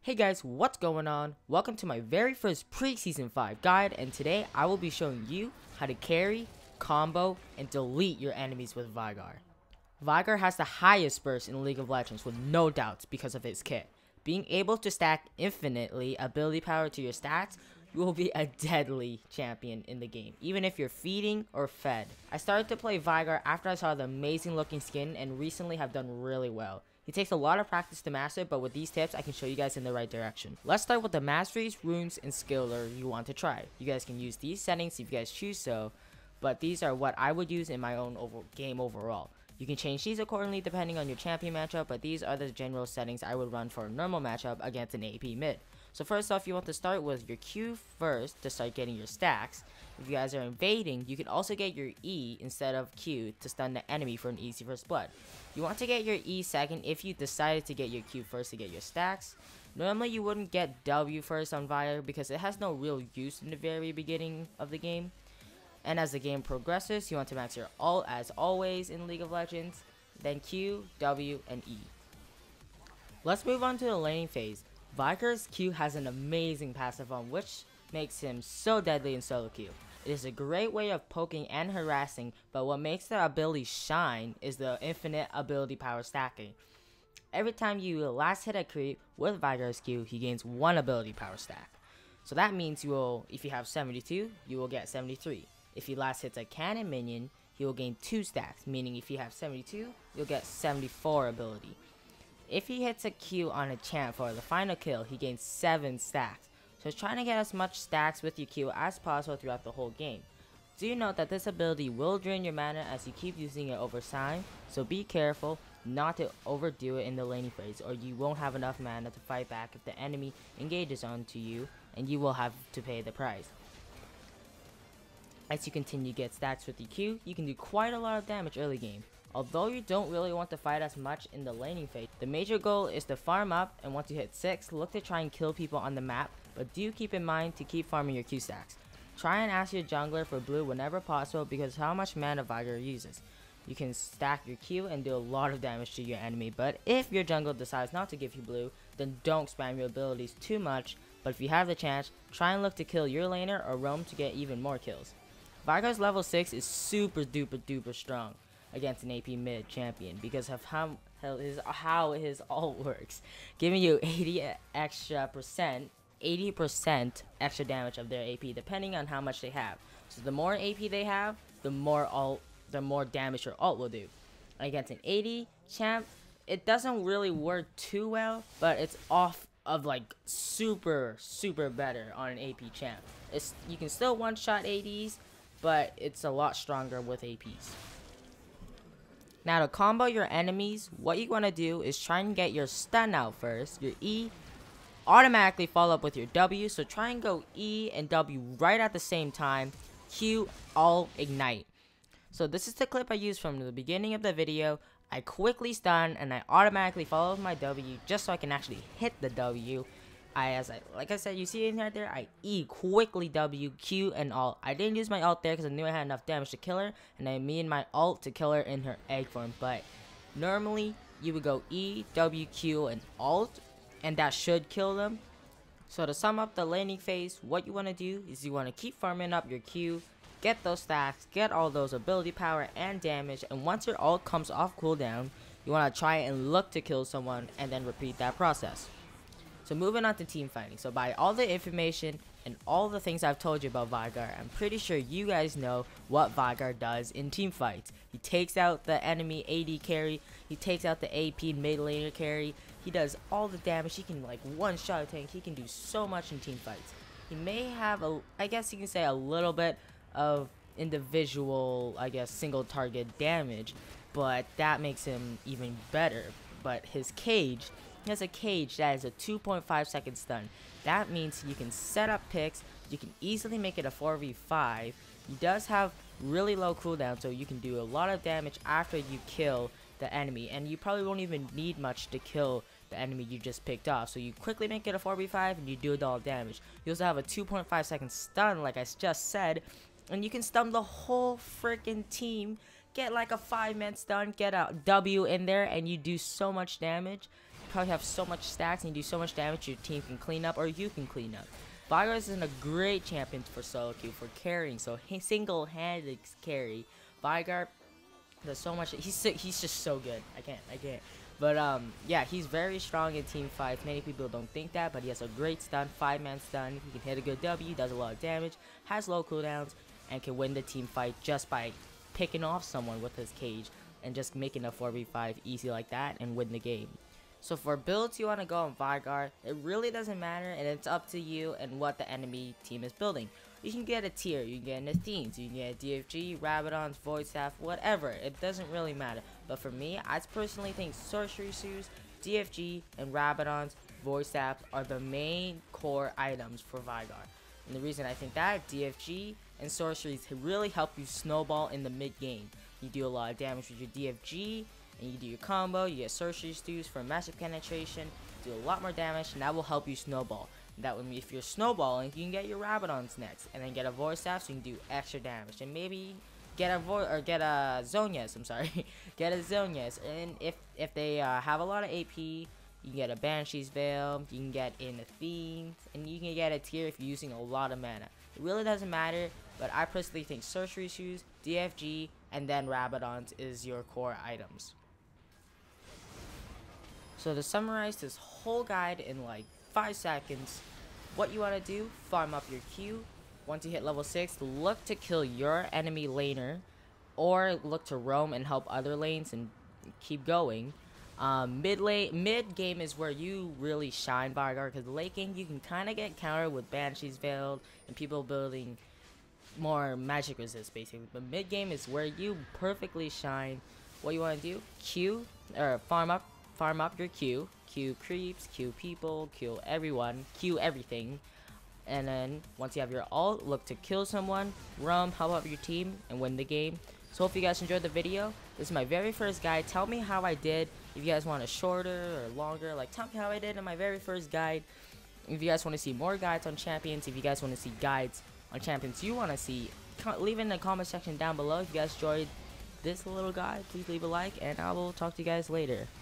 Hey guys, what's going on? Welcome to my very first Preseason 5 guide, and today I will be showing you how to carry, combo, and delete your enemies with Veigar. Veigar has the highest burst in League of Legends with no doubts because of his kit. Being able to stack infinitely ability power to your stats, you will be a deadly champion in the game, even if you're feeding or fed. I started to play Veigar after I saw the amazing looking skin and recently have done really well. It takes a lot of practice to master, but with these tips, I can show you guys in the right direction. Let's start with the masteries, runes, and skiller you want to try. You guys can use these settings if you guys choose so, but these are what I would use in my own game overall. You can change these accordingly depending on your champion matchup, but these are the general settings I would run for a normal matchup against an AP mid. So first off, you want to start with your Q first to start getting your stacks. If you guys are invading, you can also get your E instead of Q to stun the enemy for an easy first blood. You want to get your E second if you decided to get your Q first to get your stacks. Normally you wouldn't get W first on Veigar because it has no real use in the very beginning of the game. And as the game progresses, you want to max your ult as always in League of Legends, then Q, W, and E. Let's move on to the laning phase. Veigar's Q has an amazing passive on which makes him so deadly in solo queue. It is a great way of poking and harassing, but what makes the ability shine is the infinite ability power stacking. Every time you last hit a creep with Veigar's Q, he gains 1 ability power stack. So that means you will, if you have 72, you will get 73. If he last hits a cannon minion, he will gain 2 stacks, meaning if you have 72, you'll get 74 ability. If he hits a Q on a champ for the final kill, he gains 7 stacks. So trying to get as much stacks with your Q as possible throughout the whole game. Do note that this ability will drain your mana as you keep using it over time, so be careful not to overdo it in the laning phase or you won't have enough mana to fight back if the enemy engages onto you and you will have to pay the price. As you continue to get stacks with your Q, you can do quite a lot of damage early game. Although you don't really want to fight as much in the laning phase, the major goal is to farm up, and once you hit 6, look to try and kill people on the map, but do keep in mind to keep farming your Q stacks. Try and ask your jungler for blue whenever possible because how much mana Veigar uses. You can stack your Q and do a lot of damage to your enemy, but if your jungle decides not to give you blue, then don't spam your abilities too much, but if you have the chance, try and look to kill your laner or roam to get even more kills. Veigar's level 6 is super duper strong against an AP mid champion because of how his ult works, giving you 80% extra damage of their AP depending on how much they have. So the more AP they have, the more damage your ult will do. Against an 80 champ, it doesn't really work too well, but it's off of like super better on an AP champ. You can still one-shot 80s, but it's a lot stronger with APs. Now to combo your enemies, what you want to do is try and get your stun out first. Your E automatically follow up with your W, so try and go E and W right at the same time. Q, all ignite. So this is the clip I used from the beginning of the video. I quickly stun and I automatically follow with my W just so I can actually hit the W. Like I said, you see it right there, I E quickly W, Q, and ult. I didn't use my ult there because I knew I had enough damage to kill her, and I mean my ult to kill her in her egg form. But normally, you would go E, W, Q, and ult, and that should kill them. So to sum up the laning phase, what you want to do is you want to keep farming up your Q, get those stacks, get all those ability power and damage, and once your ult comes off cooldown, you want to try and look to kill someone, and then repeat that process. So moving on to team fighting. So by all the information and all the things I've told you about Veigar, I'm pretty sure you guys know what Veigar does in team fights. He takes out the enemy AD carry, he takes out the AP mid laner carry, he does all the damage, he can like one-shot a tank, he can do so much in team fights. He may have I guess you can say a little bit of individual, single target damage, but that makes him even better. But his cage, he has a cage that is a 2.5 second stun. That means you can set up picks, you can easily make it a 4v5. He does have really low cooldown, so you can do a lot of damage after you kill the enemy, and you probably won't even need much to kill the enemy you just picked off. So you quickly make it a 4v5 and you do all damage. You also have a 2.5 second stun, like I just said, and you can stun the whole freaking team. Get like a 5-man stun, get a W in there, and you do so much damage. probably have so much stacks and you do so much damage your team can clean up or you can clean up. Veigar is a great champion for solo queue, for carrying, so single-handed carry. Veigar does so much. He's just so good. I can't. But yeah, he's very strong in team fights. Many people don't think that, but he has a great stun, 5-man stun. He can hit a good W, does a lot of damage, has low cooldowns, and can win the team fight just by picking off someone with his cage and just making a 4v5 easy like that and win the game. So for builds you want to go on Veigar, it really doesn't matter, and it's up to you and what the enemy team is building. You can get a tier, you can get Natheens, you can get DFG, Rabadons, Void Staff, whatever. It doesn't really matter. But for me, I personally think Sorcery Shoes, DFG, and Rabadons, Void Staff are the main core items for Veigar. And the reason I think that, DFG and Sorceries really help you snowball in the mid game. You do a lot of damage with your DFG, and you do your combo, you get Sorcery Stews for massive penetration, do a lot more damage, and that will help you snowball. That would mean if you're snowballing, you can get your Rabadons next, and then get a Void Staff so you can do extra damage, and maybe get a Zhonya's, get a Zhonya's, and if they have a lot of AP, you can get a Banshee's Veil, you can get in a Fiend, and you can get a tier if you're using a lot of mana. It really doesn't matter, but I personally think Sorcery Shoes, DFG, and then Rabadons is your core items. So to summarize this whole guide in like 5 seconds, what you want to do, farm up your Q. Once you hit level 6, look to kill your enemy laner, or look to roam and help other lanes and keep going. Mid game is where you really shine, Veigar, because late game you can kind of get countered with Banshee's Veiled and people building more magic resist basically. But mid game is where you perfectly shine. What you want to do, Q, or farm up your Q. Q creeps, Q people, Q everyone, Q everything. And then once you have your ult, look to kill someone, roam, help out your team, and win the game. So hope you guys enjoyed the video. This is my very first guide. Tell me how I did. If you guys want a shorter or longer, like tell me how I did in my very first guide. If you guys want to see more guides on champions, if you guys want to see guides on champions you want to see, leave in the comment section down below. If you guys enjoyed this little guide, please leave a like, and I will talk to you guys later.